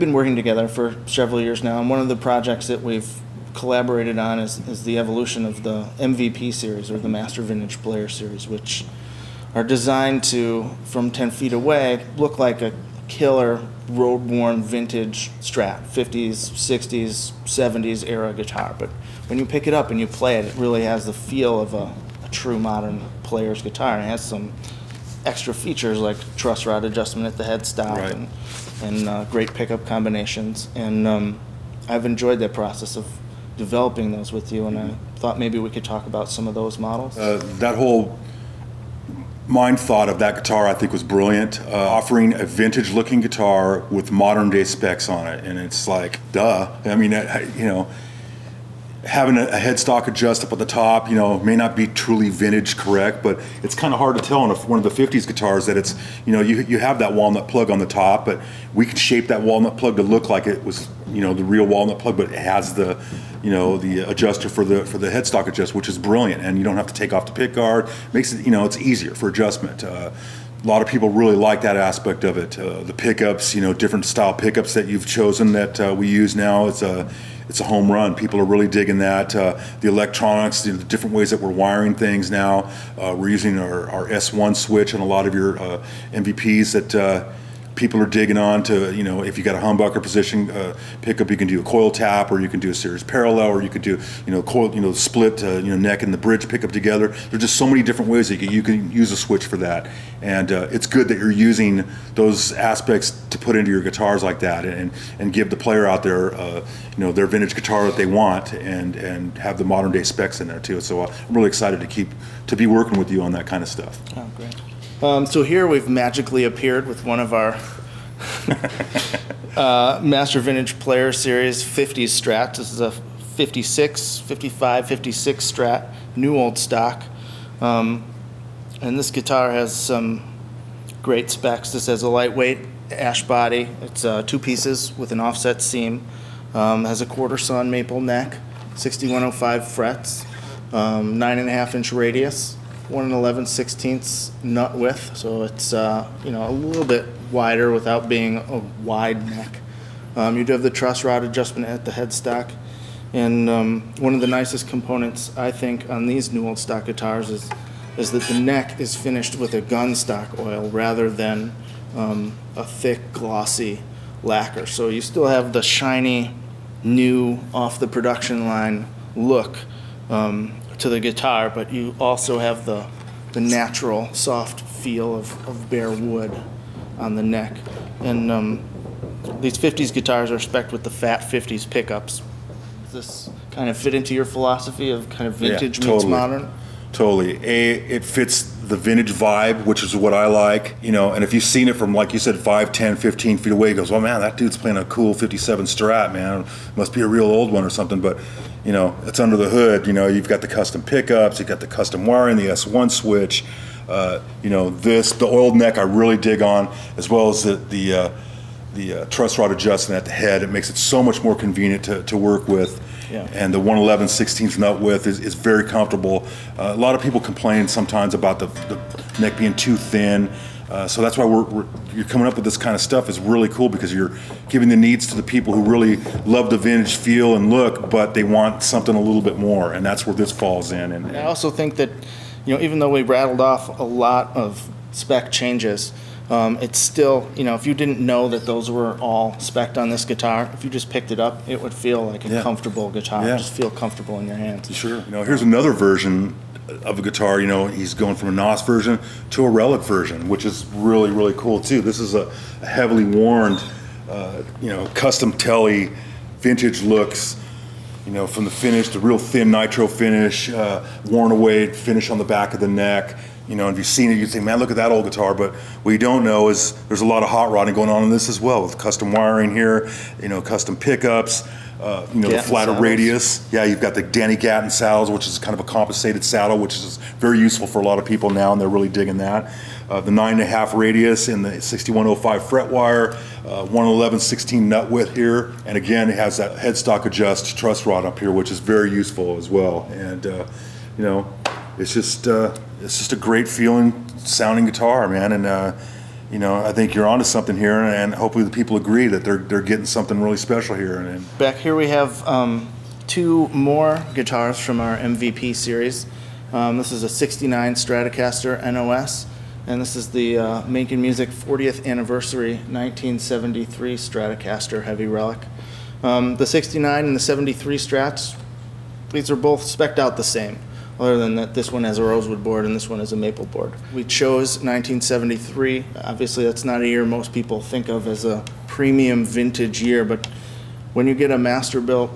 been working together for several years now, and one of the projects that we've collaborated on is the evolution of the MVP series, or the Master Vintage Player series, which are designed to, from 10 feet away, look like a killer road-worn vintage Strat, 50s, 60s, 70s era guitar. But when you pick it up and you play it, it really has the feel of a true modern player's guitar. And it has some extra features like truss rod adjustment at the headstock, right, and great pickup combinations. And I've enjoyed that process of developing those with you, and I thought maybe we could talk about some of those models. That whole mind thought of that guitar, I think, was brilliant. Offering a vintage looking guitar with modern day specs on it, and it's like, duh. I mean, you know, having a headstock adjust up at the top, you know, may not be truly vintage correct, but it's kind of hard to tell on one of the 50s guitars that it's, you know, you have that walnut plug on the top, but we could shape that walnut plug to look like it was, you know, the real walnut plug, but it has the, you know, the adjuster for the headstock adjust, which is brilliant, and you don't have to take off the pick guard. Makes it, you know, it's easier for adjustment. A lot of people really like that aspect of it. The pickups, you know, different style pickups that you've chosen that we use now, it's a home run. People are really digging that. The electronics, the different ways that we're wiring things now. We're using our S1 switch on a lot of your MVPs that people are digging on to, you know, if you got a humbucker position pickup, you can do a coil tap, or you can do a series parallel, or you could do, you know, coil, you know, split, you know, neck and the bridge pickup together. There's just so many different ways that you can use a switch for that, and it's good that you're using those aspects to put into your guitars like that, and give the player out there, you know, their vintage guitar that they want, and have the modern day specs in there too. So I'm really excited to be working with you on that kind of stuff. Oh, great. So here we've magically appeared with one of our Master Vintage Player Series 50s Strat. This is a 56, 55, 56 Strat, new old stock. And this guitar has some great specs. This has a lightweight ash body. It's 2 pieces with an offset seam. Has a 1/4 sawn maple neck, 6105 frets, 9.5-inch radius, 1 11/16 nut width, so it's you know, a little bit wider without being a wide neck. You do have the truss rod adjustment at the headstock, and one of the nicest components I think on these new old stock guitars is that the neck is finished with a gun stock oil rather than a thick glossy lacquer. So you still have the shiny, new, off the production line look to the guitar, but you also have the natural soft feel of bare wood on the neck. And these 50s guitars are spec'd with the fat 50s pickups. Does this kind of fit into your philosophy of kind of vintage meets modern? Totally. It fits the vintage vibe, which is what I like, you know, and if you've seen it from, like you said, 5, 10, 15 feet away, it goes, well, man, that dude's playing a cool 57 Strat, man. Must be a real old one or something, but, you know, it's under the hood. You know, you've got the custom pickups, you've got the custom wiring, the S1 switch, you know, the oiled neck I really dig on, as well as the truss rod adjustment at the head. It makes it so much more convenient to work with. Yeah. And the 1 11/16 nut width is very comfortable. A lot of people complain sometimes about the neck being too thin. So that's why you're coming up with this kind of stuff is really cool, because you're giving the needs to the people who really love the vintage feel and look, but they want something a little bit more, and that's where this falls in. And I also think that, you know, even though we rattled off a lot of spec changes, it's still, you know, if you didn't know that those were all spec'd on this guitar, if you just picked it up, it would feel like a comfortable guitar. Just feel comfortable in your hands. Sure. You know, here's another version of a guitar. You know, he's going from a NOS version to a Relic version, which is really, really cool too. This is a heavily worn, you know, custom telly, vintage looks. You know, from the finish, the real thin nitro finish, worn away finish on the back of the neck. You know, if you've seen it, you think, man, look at that old guitar. But what you don't know is there's a lot of hot rodding going on in this as well, with custom wiring here, you know, custom pickups, you know, the flatter radius. Yeah, you've got the Danny Gatton saddles, which is kind of a compensated saddle, which is very useful for a lot of people now, and they're really digging that. The 9.5 radius and the 6105 fret wire, 1 11/16 nut width here, and again, it has that headstock adjust truss rod up here, which is very useful as well. And you know, it's just a great feeling sounding guitar, man. And you know, I think you're onto something here, and hopefully the people agree that they're getting something really special here. And back here we have 2 more guitars from our MVP series. This is a '69 Stratocaster NOS, and this is the Making Music 40th Anniversary 1973 Stratocaster Heavy Relic. The '69 and the '73 Strats, these are both spec'd out the same, other than that this one has a rosewood board and this one has a maple board. We chose 1973. Obviously that's not a year most people think of as a premium vintage year, but when you get a master built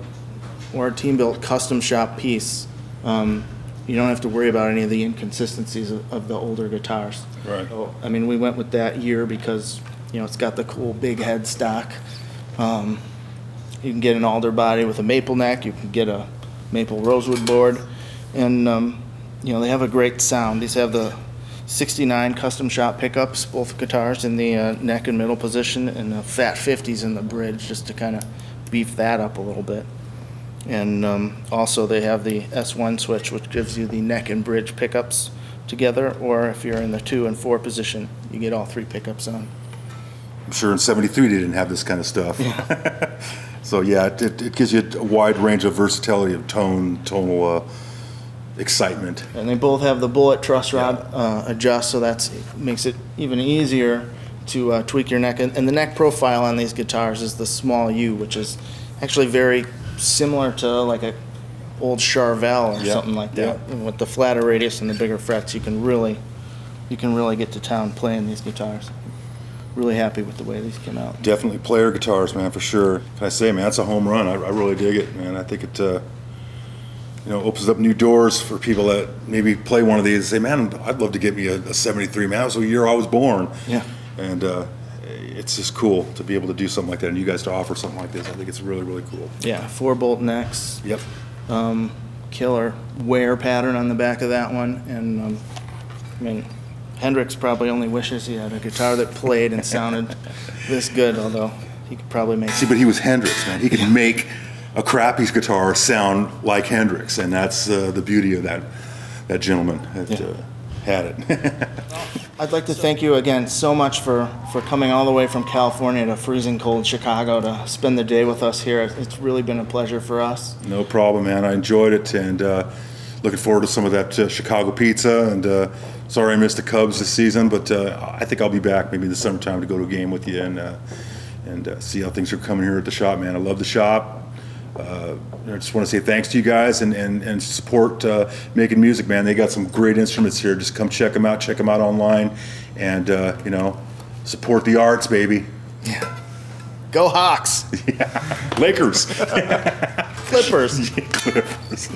or a team built custom shop piece, you don't have to worry about any of the inconsistencies of the older guitars. Right. So, I mean, we went with that year because, you know, it's got the cool big headstock. You can get an alder body with a maple neck. You can get a maple rosewood board. And, you know, they have a great sound. These have the '69 custom shop pickups, both guitars in the neck and middle position, and the fat 50s in the bridge, just to kind of beef that up a little bit. And also they have the S1 switch, which gives you the neck and bridge pickups together, or if you're in the 2 and 4 position, you get all 3 pickups on. I'm sure in '73 they didn't have this kind of stuff. Yeah. So yeah, it gives you a wide range of versatility of tonal excitement. And they both have the bullet truss rod adjust, so that makes it even easier to tweak your neck. And the neck profile on these guitars is the small U, which is actually very similar to like a old Charvel or something like that. And with the flatter radius and the bigger frets, you can really get to town playing these guitars. Really happy with the way these came out. Definitely player guitars, man, for sure. Can I say, man, it's a home run. I really dig it, man. I think it you know, opens up new doors for people that maybe play one of these and say, man, I'd love to get me a '73, man. That was the year I was born. Yeah. And it's just cool to be able to do something like that, and you guys to offer something like this. I think it's really, really cool. Yeah, 4-bolt necks. Yep. Killer wear pattern on the back of that one. And I mean, Hendrix probably only wishes he had a guitar that played and sounded this good, although he could probably make... See, but he was Hendrix, man. He could make a crappy guitar sound like Hendrix, and that's the beauty of that gentleman that had it. I'd like to thank you again so much for coming all the way from California to freezing cold Chicago to spend the day with us here. It's really been a pleasure for us. No problem, man. I enjoyed it, and looking forward to some of that Chicago pizza. And sorry I missed the Cubs this season, but I think I'll be back maybe in the summertime to go to a game with you and see how things are coming here at the shop, man. I love the shop. I just want to say thanks to you guys and support Making Music, man. They got some great instruments here. Just come check them out online, and you know, support the arts, baby. Yeah. Go Hawks. Yeah. Lakers. Clippers. Clippers.